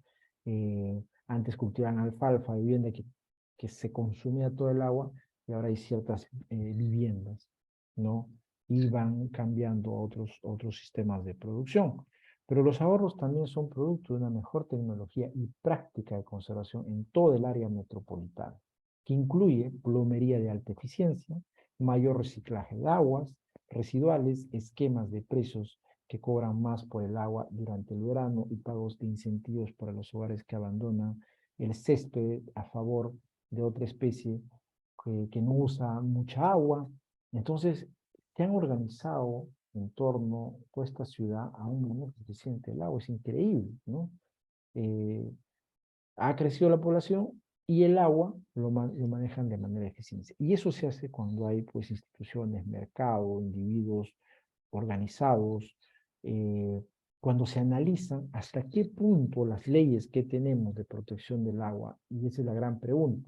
Antes cultivaban alfalfa, vivienda que se consumía todo el agua, y ahora hay ciertas viviendas, ¿no? Y van cambiando a otros sistemas de producción. Pero los ahorros también son producto de una mejor tecnología y práctica de conservación en todo el área metropolitana, que incluye plomería de alta eficiencia, mayor reciclaje de aguas residuales, esquemas de precios que cobran más por el agua durante el verano y pagos de incentivos para los hogares que abandonan el césped a favor de otra especie que no usa mucha agua. Entonces, se han organizado en torno a toda esta ciudad a un manejo eficiente del agua. Es increíble, ¿no? Ha crecido la población y el agua lo manejan de manera eficiente. Y eso se hace cuando hay pues instituciones, mercado, individuos organizados, cuando se analizan hasta qué punto las leyes que tenemos de protección del agua, y esa es la gran pregunta,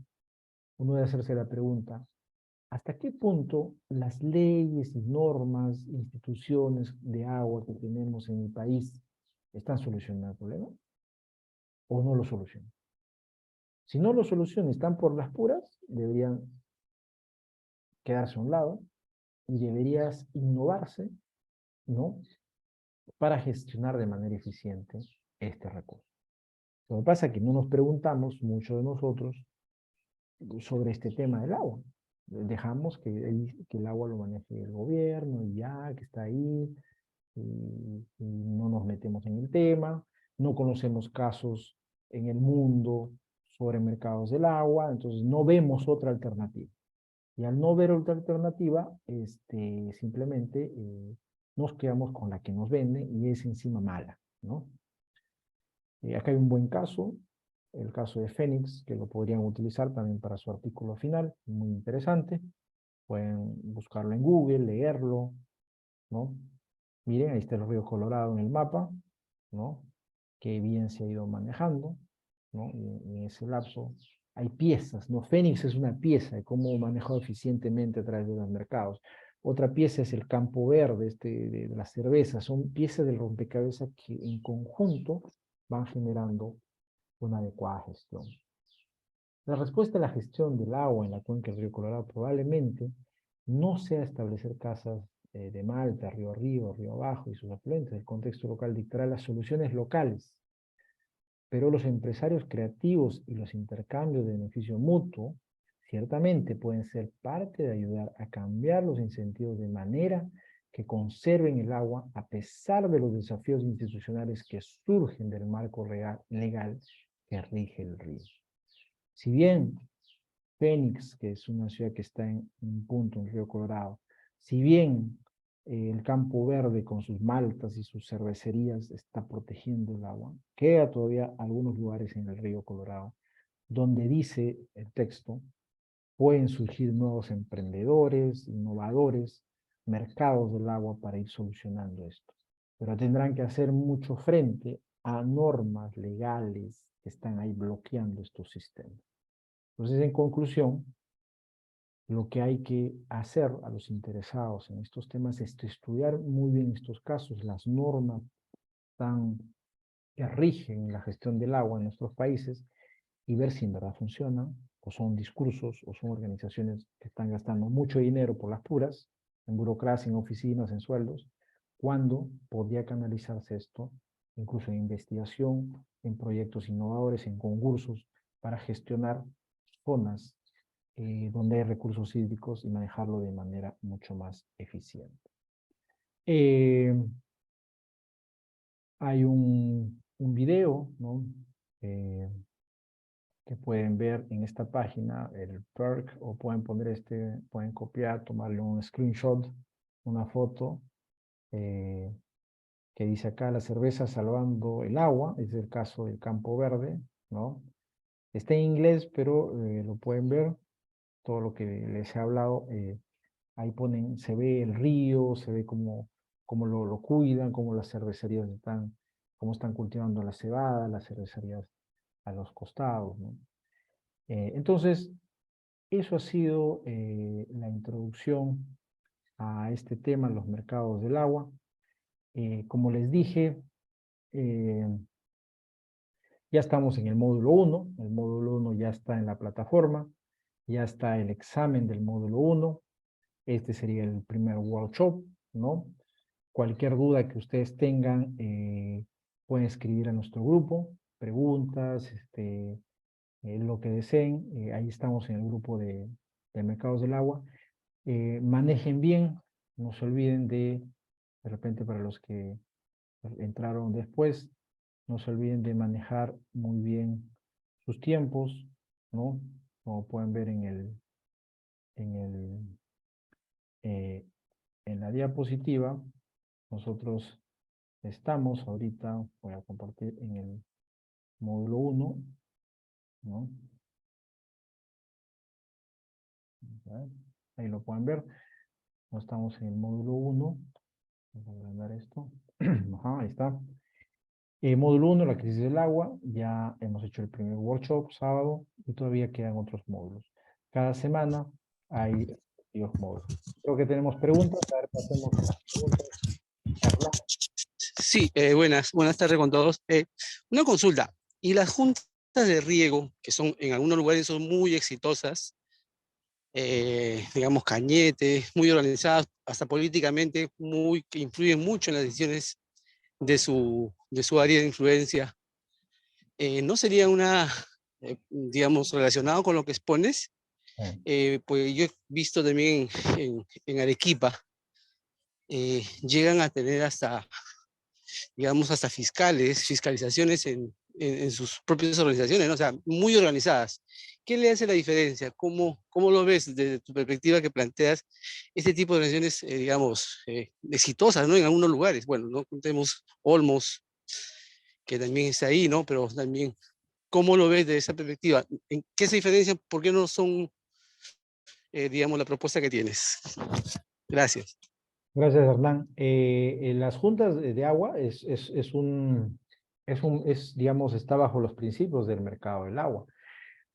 uno debe hacerse la pregunta, ¿hasta qué punto las leyes y normas, instituciones de agua que tenemos en el país están solucionando el problema o no lo solucionan? Si no lo solucionan, están por las puras, deberían quedarse a un lado y deberías innovarse, ¿no? Para gestionar de manera eficiente este recurso. Lo que pasa es que no nos preguntamos, muchos de nosotros, sobre este tema del agua. Dejamos que el agua lo maneje el gobierno y ya, que está ahí, y no nos metemos en el tema, no conocemos casos en el mundo sobre mercados del agua, entonces no vemos otra alternativa. Y al no ver otra alternativa, simplemente nos quedamos con la que nos venden y es encima mala, ¿no? Acá hay un buen caso, el caso de Fénix, que lo podrían utilizar también para su artículo final, muy interesante. Pueden buscarlo en Google, leerlo, ¿no? Miren, ahí está el río Colorado en el mapa, ¿no? Qué bien se ha ido manejando, ¿no? Y en ese lapso hay piezas, ¿no? Fénix es una pieza de cómo manejado eficientemente a través de los mercados. Otra pieza es el campo verde, de la cerveza. Son piezas del rompecabezas que en conjunto van generando una adecuada gestión. La respuesta a la gestión del agua en la cuenca del río Colorado probablemente no sea establecer casas de Malta, río arriba, río abajo y sus afluentes. El contexto local dictará las soluciones locales, pero los empresarios creativos y los intercambios de beneficio mutuo ciertamente pueden ser parte de ayudar a cambiar los incentivos de manera que conserven el agua a pesar de los desafíos institucionales que surgen del marco legal que rige el río. Si bien Fénix, que es una ciudad que está en un punto en el río Colorado, si bien el campo verde con sus maltas y sus cervecerías está protegiendo el agua, queda todavía algunos lugares en el río Colorado donde dice el texto, pueden surgir nuevos emprendedores, innovadores, mercados del agua para ir solucionando esto. Pero tendrán que hacer mucho frente a normas legales que están ahí bloqueando estos sistemas. Entonces, en conclusión, lo que hay que hacer a los interesados en estos temas es estudiar muy bien estos casos, las normas que rigen la gestión del agua en nuestros países y ver si en verdad funcionan, o son discursos, o son organizaciones que están gastando mucho dinero por las puras, en burocracia, en oficinas, en sueldos, cuando podría canalizarse esto, incluso en investigación, en proyectos innovadores, en concursos, para gestionar zonas donde hay recursos hídricos y manejarlo de manera mucho más eficiente. Hay un video, ¿no? Que pueden ver en esta página, el perk, o pueden poner pueden copiar, tomarle un screenshot, una foto, que dice acá la cerveza salvando el agua, es el caso del Campo Verde, ¿no? Está en inglés, pero lo pueden ver, todo lo que les he hablado, ahí ponen, se ve el río, se ve cómo lo cuidan, cómo las cervecerías cómo están cultivando la cebada, las cervecerías a los costados, ¿no? Entonces, eso ha sido la introducción a este tema, los mercados del agua. Como les dije, ya estamos en el módulo 1, el módulo 1 ya está en la plataforma, ya está el examen del módulo 1, este sería el primer workshop, ¿no? Cualquier duda que ustedes tengan, pueden escribir a nuestro grupo, preguntas, lo que deseen, ahí estamos en el grupo de mercados del agua. Manejen bien, no se olviden de repente para los que entraron después, no se olviden de manejar muy bien sus tiempos, ¿no? Como pueden ver en el, eh, en la diapositiva, nosotros estamos ahorita, voy a compartir en el módulo 1, ¿no? Ahí lo pueden ver, no estamos en el módulo 1, vamos a agrandar esto, ajá, ahí está. Módulo 1, la crisis del agua, ya hemos hecho el primer workshop sábado y todavía quedan otros módulos. Cada semana hay los módulos. Creo que tenemos preguntas, a ver, pasemos a las preguntas. Carla. Sí, buenas tardes con todos. Una consulta, ¿y las juntas de riego, que son en algunos lugares son muy exitosas, digamos Cañete, muy organizadas, hasta políticamente, que influyen mucho en las decisiones de su área de influencia, ¿no sería digamos, relacionado con lo que expones? Pues yo he visto también en Arequipa, llegan a tener digamos, hasta fiscalizaciones en sus propias organizaciones, ¿no? O sea, muy organizadas. ¿Qué le hace la diferencia? ¿Cómo lo ves desde tu perspectiva que planteas este tipo de organizaciones, digamos, exitosas, ¿no? En algunos lugares. Bueno, no tenemos Olmos, que también está ahí, ¿no? Pero también, ¿cómo lo ves desde esa perspectiva? ¿En qué se diferencian? ¿Por qué no son, digamos, la propuesta que tienes? Gracias. Gracias, Hernán. Las juntas de agua digamos, está bajo los principios del mercado del agua.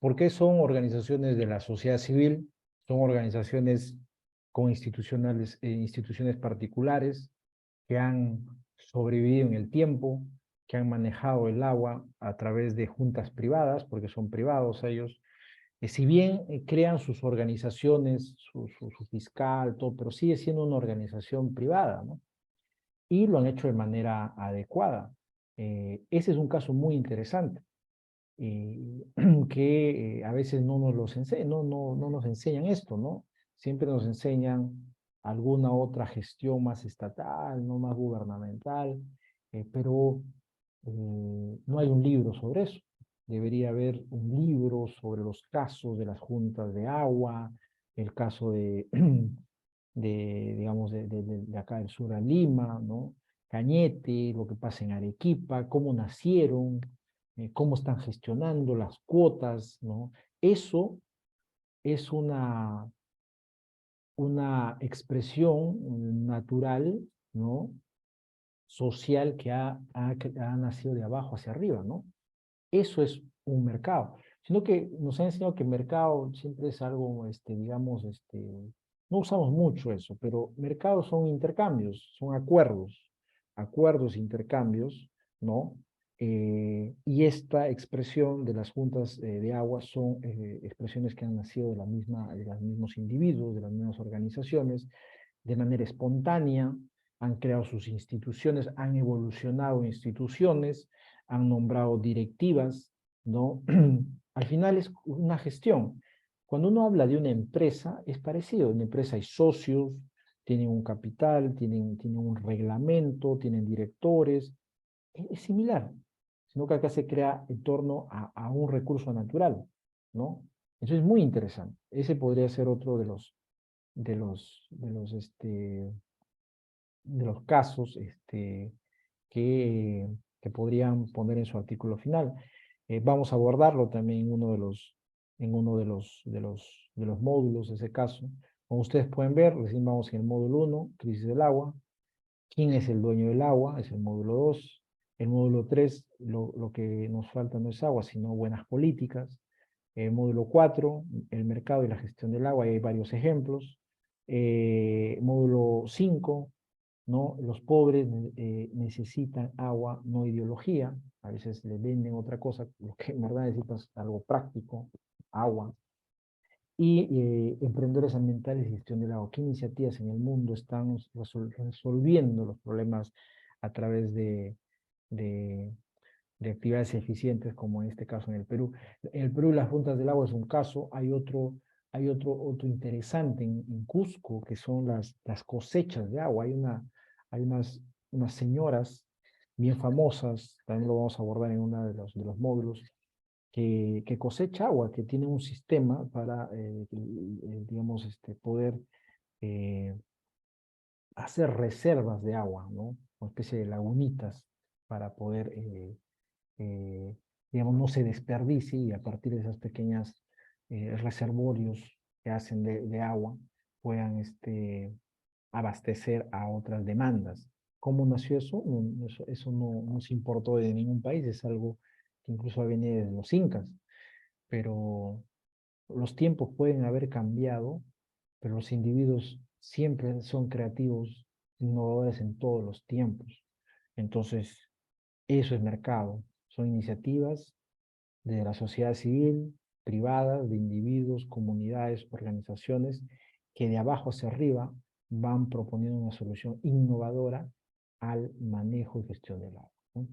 ¿Por qué son organizaciones de la sociedad civil? Son organizaciones con instituciones particulares que han sobrevivido en el tiempo, que han manejado el agua a través de juntas privadas, porque son privados ellos. Si bien crean sus organizaciones, su fiscal, todo, pero sigue siendo una organización privada, ¿no? Y lo han hecho de manera adecuada. Ese es un caso muy interesante, que a veces no no nos enseñan esto, ¿no? Siempre nos enseñan alguna otra gestión más estatal, no más gubernamental, pero no hay un libro sobre eso. Debería haber un libro sobre los casos de las juntas de agua, el caso digamos, de acá del sur a Lima, ¿no? Cañete, lo que pasa en Arequipa, cómo nacieron, cómo están gestionando las cuotas, ¿no? Eso es una expresión natural, ¿no? Social que ha nacido de abajo hacia arriba, ¿no? Eso es un mercado. Sino que nos ha enseñado que el mercado siempre es algo, digamos, no usamos mucho eso, pero mercados son intercambios, son acuerdos, intercambios, ¿no? Y esta expresión de las juntas de agua son expresiones que han nacido de los mismos individuos, de las mismas organizaciones, de manera espontánea, han creado sus instituciones, han evolucionado instituciones, han nombrado directivas, ¿no? Al final es una gestión. Cuando uno habla de una empresa, es parecido. En una empresa hay socios, tienen un capital, tienen un reglamento, tienen directores. Es similar, sino que acá se crea en torno a un recurso natural, ¿no? Eso es muy interesante. Ese podría ser otro de los casos que podrían poner en su artículo final. Vamos a abordarlo también en uno de los módulos de ese caso. Como ustedes pueden ver, recién vamos en el módulo 1, crisis del agua. ¿Quién es el dueño del agua? Es el módulo 2. El módulo 3, lo que nos falta no es agua, sino buenas políticas. El módulo 4, el mercado y la gestión del agua, y hay varios ejemplos. Módulo 5, ¿no? Los pobres necesitan agua, no ideología. A veces le venden otra cosa, lo que en verdad necesitan es algo práctico, agua. Y emprendedores ambientales y gestión del agua. ¿Qué iniciativas en el mundo están resolviendo los problemas a través de actividades eficientes, como en este caso en el Perú? En el Perú las juntas del agua es un caso. Hay otro interesante en Cusco, que son las cosechas de agua. Hay unas señoras bien famosas, también lo vamos a abordar en uno de los módulos, que cosecha agua, que tiene un sistema para, digamos, poder hacer reservas de agua, ¿no? Una especie de lagunitas para poder, digamos, no se desperdicie, y a partir de esas pequeñas reservorios que hacen de agua puedan abastecer a otras demandas. ¿Cómo nació eso? Eso no se importó de ningún país, es algo que incluso viene desde los incas, pero los tiempos pueden haber cambiado, pero los individuos siempre son creativos, innovadores en todos los tiempos. Entonces, eso es mercado, son iniciativas de la sociedad civil, privadas, de individuos, comunidades, organizaciones, que de abajo hacia arriba van proponiendo una solución innovadora al manejo y gestión del agua, ¿no?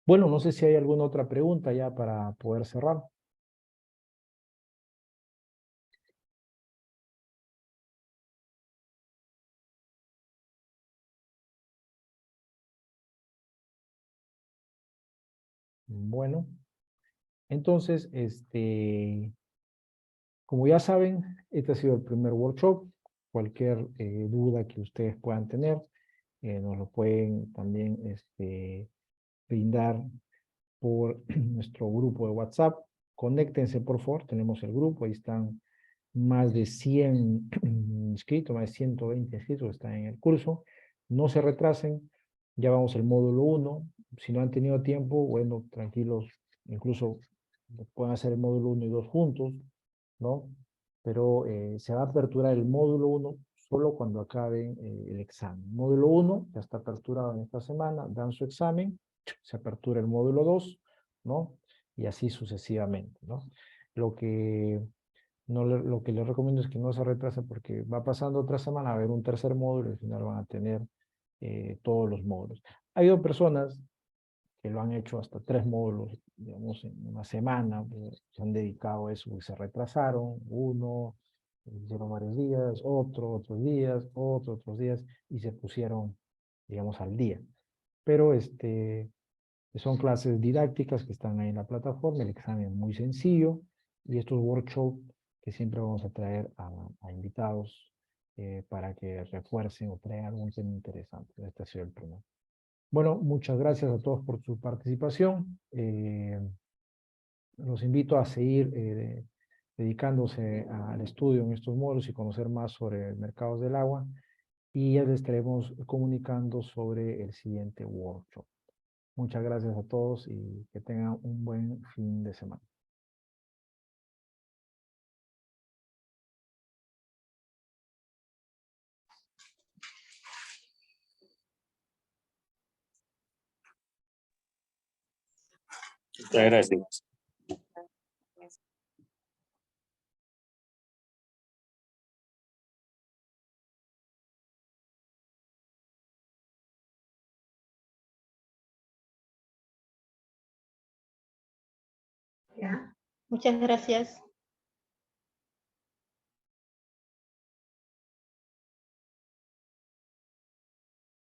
Bueno, no sé si hay alguna otra pregunta ya para poder cerrar. Bueno, entonces, como ya saben, este ha sido el primer workshop. Cualquier duda que ustedes puedan tener, nos lo pueden también brindar por nuestro grupo de WhatsApp. Conéctense, por favor, tenemos el grupo, ahí están más de 100 inscritos, más de 120 inscritos que están en el curso. No se retrasen, ya vamos al módulo 1. Si no han tenido tiempo, bueno, tranquilos, incluso pueden hacer el módulo 1 y 2 juntos, ¿no? Pero se va a aperturar el módulo 1 solo cuando acaben el examen. Módulo 1 ya está aperturado en esta semana, dan su examen, se apertura el módulo 2, ¿no? Y así sucesivamente, ¿no? Lo que les recomiendo es que no se retrasen, porque va pasando otra semana a haber un tercer módulo y al final van a tener todos los módulos. Ha habido personas que lo han hecho hasta 3 módulos, digamos, en una semana, se han dedicado a eso, y se retrasaron, uno, hicieron varios días, otros días, otros días, y se pusieron, digamos, al día. Pero son clases didácticas que están ahí en la plataforma, el examen es muy sencillo, y estos workshops que siempre vamos a traer a invitados para que refuercen o traigan algún tema interesante. Este ha sido el primero. Bueno, muchas gracias a todos por su participación. Los invito a seguir dedicándose al estudio en estos módulos y conocer más sobre mercados del agua, y ya les estaremos comunicando sobre el siguiente workshop. Muchas gracias a todos y que tengan un buen fin de semana. Muchas gracias. Muchas gracias.